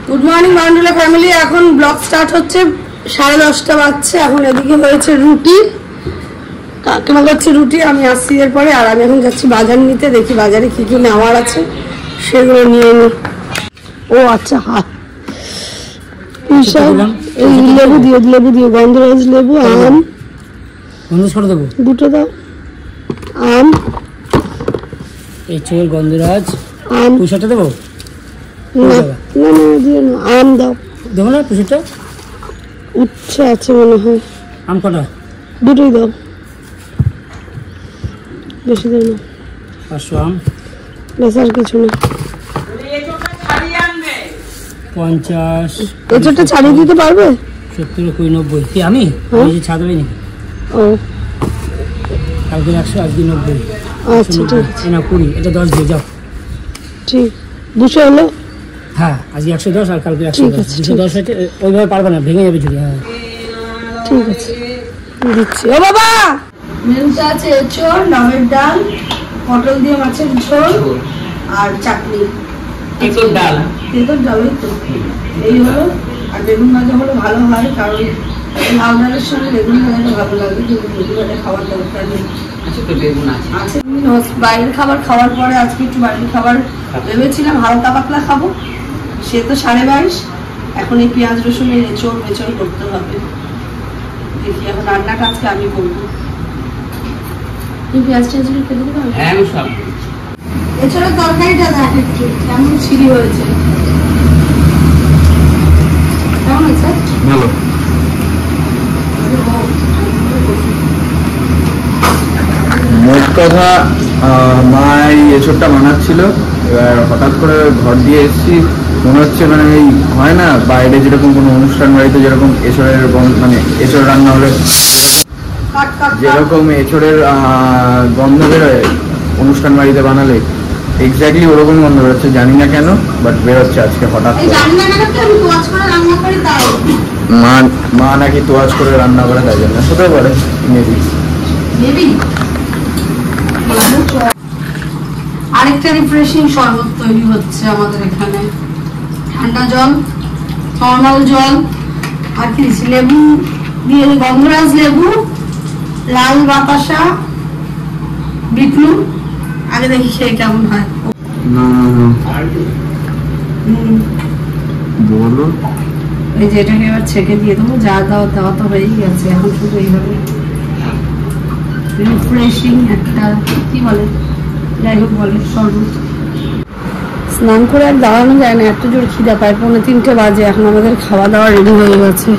Good morning বাউন্ডুলা family. এখন blog start হচ্ছে, 10:30 বাজছে। এখন এদিকে হয়েছে রুটি, কাকিমা করছে রুটি, আমি আসছি এরপরে। আর আমি এখন যাচ্ছি বাজার নিতে, দেখি বাজারে কি কি নেওয়ার আছে সেগুলো নিয়ে নিই। ও আচ্ছা, হ্যাঁ এই লেবু দিও, গন্ধরাজ লেবু, আম দুটো দাও, আম এই গন্ধরাজ আম, পুষাটা দেবো না দিও না, আম দাও। দেবো না পুষাটা, উচ্ছে আছে মনে হয়। আম কটা? দুটোই দাও, বেশি দাও না। 500 আম, বেশ আর কিছু না। 50 এটাটা ছাড়িয়ে দিতে পারবে? 70 80 90 কি আমি ছাড় দেবে নাকি? ও কালকে 100 আজকে 90। আচ্ছা ঠিক আছে, না 20, এটা 10 দিয়ে যাও। ঠিক 200 হলো। হ্যাঁ আজকে 110 আর কালকে 110। 210 হচ্ছে ওইভাবে পারবে না, ভেঙে যাবে ঝুড়ি। হ্যাঁ ঠিক আছে দিচ্ছি। ও বাবা, মেনুতে আছে এঁচড়, ডালের ডাল, পটল দিয়ে মাছের ঝোল আর চাটনি। এঁচড় ডাল, ডালই তো এই হলো। আর বেগুন ভাজা হলে ভালো হয়, কারণ লাল ডালের সঙ্গে বেগুন ভাজাটা ভালো লাগে, কিন্তু বেগুন ভাজা খাওয়ার দরকার নেই। আছে বাইরের খাবার খাওয়ার পরে আজকে একটু বাইরের খাবার ভেবেছিলাম হালকা পাতলা খাবো, সে তো 22.5। এখন এই পেঁয়াজ রসুনের এঁচড় মেচড় করতে হবে। দেখি এখন রান্নাটা আজকে আমি করবো। পেঁয়াজ টেঁয়াজ খেতে দিতে হবে। হ্যাঁ সব এছাড়া তরকারিটা দেখ একটু কেমন ছিঁড়ি হয়েছে, কেমন হয়েছে? ভালো। মোট কথা মা এই এঁচড়টা বানাচ্ছিল, এবার হঠাৎ করে ঘর দিয়ে এসেছি, মনে হচ্ছে মানে এই হয় না বাইরে যেরকম কোনো অনুষ্ঠান বাড়িতে যেরকম এঁচড়ের মানে এঁচড় রান্না হলে যেরকম এঁচড়ের গন্ধ বেরোয় অনুষ্ঠান বাড়িতে বানালে, এক্স্যাক্টলি ওরকম গন্ধ বেরোচ্ছে। জানি না কেন, বাট বেরোচ্ছে আজকে হঠাৎ করে। মা নাকি তোয়াজ করে রান্না করে, তাই জন্য হতে পারে মেবি। আরেকটা রিফ্রেশিং শরবত তৈরি হচ্ছে আমাদের এখানে। ঠান্ডা জল, নর্মাল জল, আর কি লেবু দিয়ে, গন্ধরাজ লেবু, লাল বাতাসা, বিটনুন। আগে দেখি সে কেমন হয়। বলো এই যে এটাকে এবার ছেঁকে দিয়ে দেবো। যা দেওয়া তো হয়েই গেছে, এখন শুধু এইভাবে রিফ্রেশিং একটা কি বলে, যাই হোক বলে শরবত। স্নান করে আর দাঁড়ানো যায় না, এত জোর খিদা পায়। 2:45 বাজে, এখন আমাদের খাওয়া দাওয়া রেডি হয়ে গেছে।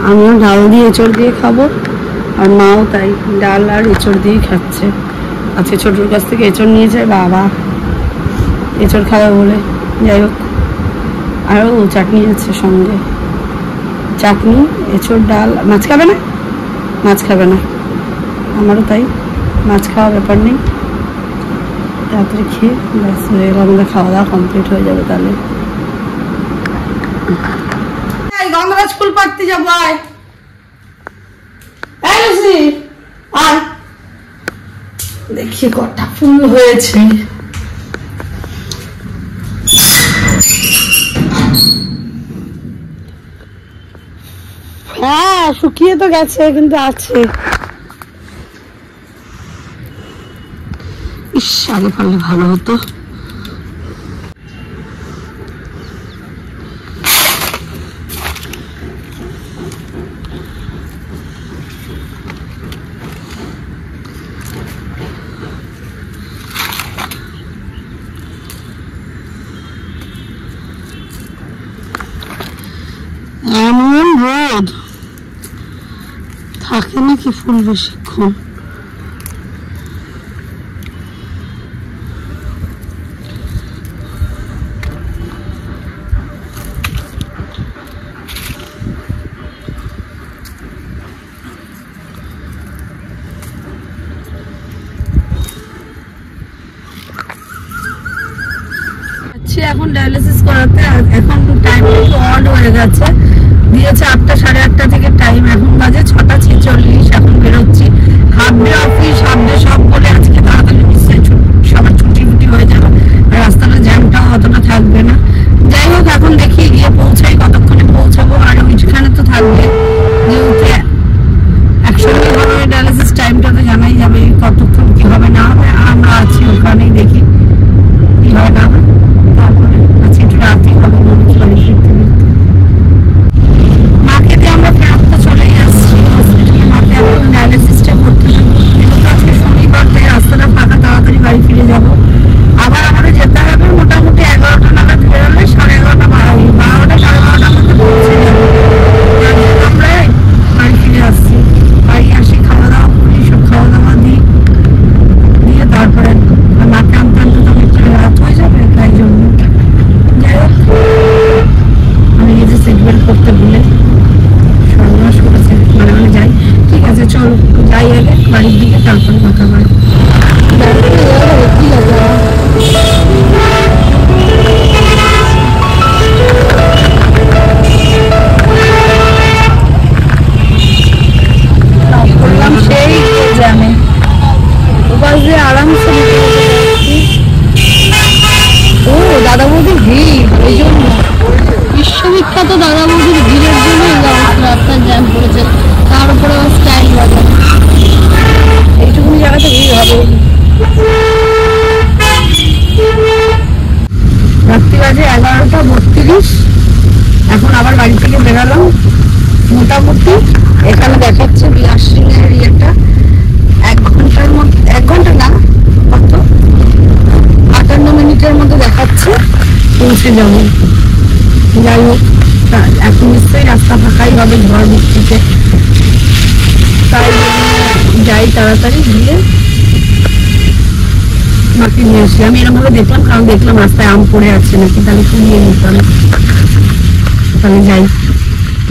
আমিও ডাল দিয়ে এঁচড় দিয়ে খাবো, আর মাও তাই ডাল আর এঁচড় দিয়েই খাচ্ছে। আজকে ছোটোর কাছ থেকে এঁচড় নিয়ে যায় বাবা, এঁচড় খাবে বলে। যাই হোক, আরও চাটনি আছে সঙ্গে, চাটনি, এঁচড়, ডাল। মাছ খাবে না, মাছ খাবে না, আমারও তাই, মাছ খাওয়ার ব্যাপার নেই। রাত্রে খেয়ে ব্যাস হয়ে গেল, আমাদের খাওয়া দাওয়া কমপ্লিট হয়ে যাবে। তাহলে গন্ধরাজ ফুল পাড়তে যাবো, আয় আয় দেখি কটা ফুল হয়েছে। হ্যাঁ শুকিয়ে তো গেছে, কিন্তু আছে। ইস, আগে পারলে ভালো হতো। এমন রোদ থাকে নাকি ফুল বেশিক্ষণ? এখন ডায়ালিসিস করাতে, এখন টাইম একটু অড হয়ে গেছে, দিয়েছে 8টা 8:30 থেকে টাইম, এখন বাজে 6:46। এখন বেরোচ্ছি, half day office, half day সব বলে আজকে তাড়াতাড়ি নিশ্চয়ই সবার ছুটি হয়ে যাবে, রাস্তাটা জ্যামটা অতটা থাকবে না। যাই হোক, এখন দেখি গিয়ে বিখ্যাত দাদা বৌদির ভিড়ের জন্য রাস্তার জ্যাম পড়েছে, তার উপরে স্টাইল বাজার, এইটুকুনি জায়গাতে ভিড় হবে। রাত্রি বাজে 11:32। এখন আবার বাড়ি থেকে বেরালাম। মোটামুটি এখানে দেখাচ্ছে বিলাস সিং এর ইয়েটা 1 ঘন্টার মধ্যে, 1 ঘন্টা না, কত 58 মিনিটের মধ্যে দেখাচ্ছে পৌঁছে যাবো। যাই হোক, এখন নিশ্চয়ই রাস্তা ফাঁকাই হবে ঝড় বৃষ্টিতে, তাই যাই তাড়াতাড়ি গিয়ে মাকে নিয়ে আসি। আমি এরকম ভাবে দেখলাম, কারণ দেখলাম রাস্তায় আম পড়ে আছে নাকি, তাহলে কুড়িয়ে নিতাম। তাহলে যাই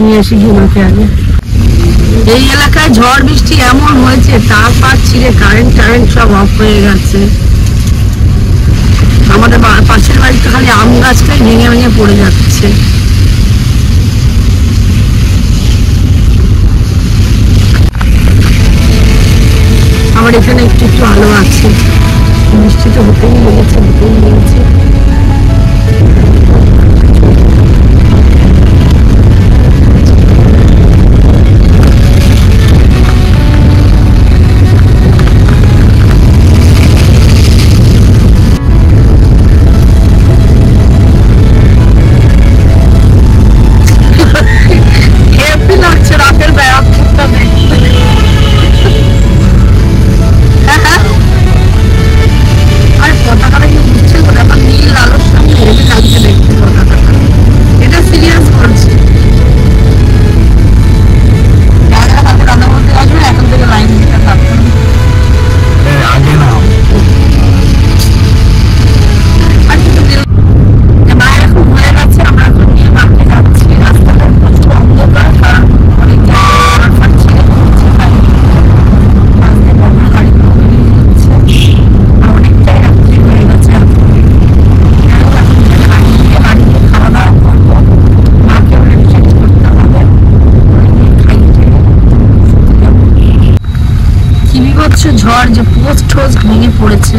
নিয়ে আসি গিয়ে মাকে আগে। এই এলাকায় ঝড় বৃষ্টি এমন হয়েছে, তার পার ছিঁড়ে কারেন্ট সব অফ হয়ে গেছে। আমাদের পাশের বাড়িতে খালি আম গাছটাই ভেঙে ভেঙে পড়ে যাচ্ছে। আমার এখানে একটু একটু আলো আছে, বৃষ্টি তো হতেই লেগেছে। ঝড় যে পোস্ট ঠোস্ট ভেঙে পড়েছে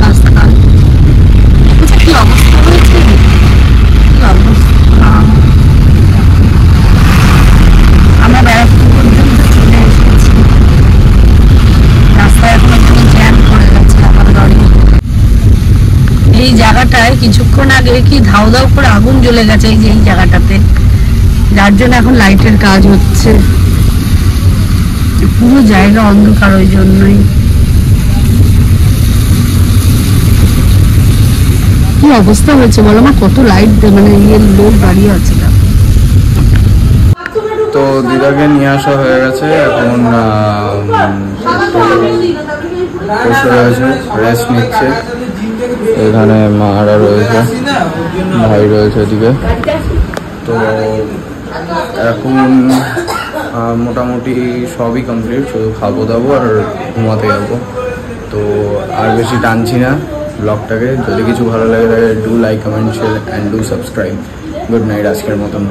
রাস্তায়, কি অবস্থা হয়েছে, কি অবস্থা। আমরা ব্যারাকপুর পর্যন্ত চলে এসেছি, রাস্তায় এখন একটু জ্যাম পড়ে গেছে আমার গাড়ি। এই জায়গাটায় কিছুক্ষণ আগে কি ধাউ ধাউ করে আগুন জ্বলে গেছে, এই যে এই জায়গাটাতে, যার জন্য এখন লাইটের কাজ হচ্ছে। পুরো জায়গা অন্ধকার, ওই জন্যই। কি অবস্থা হয়েছে বলো, আমার কত লাইট মানে লোক দাঁড়িয়ে আছে। তো দিদাকে নিয়ে আসা হয়ে গেছে, এখন বসে রয়েছে, রেস্ট নিচ্ছে। এখানে মারা রয়েছে, ভাই রয়েছে এদিকে। তো এখন মোটামুটি সবই কমপ্লিট, শুধু খাবো দাবো আর ঘুমাতে যাবো। তো আর বেশি টানছি না ব্লগটাকে। যদি কিছু ভালো লাগে তাহলে do like, comment, share and do subscribe. Good night আজকের মতন।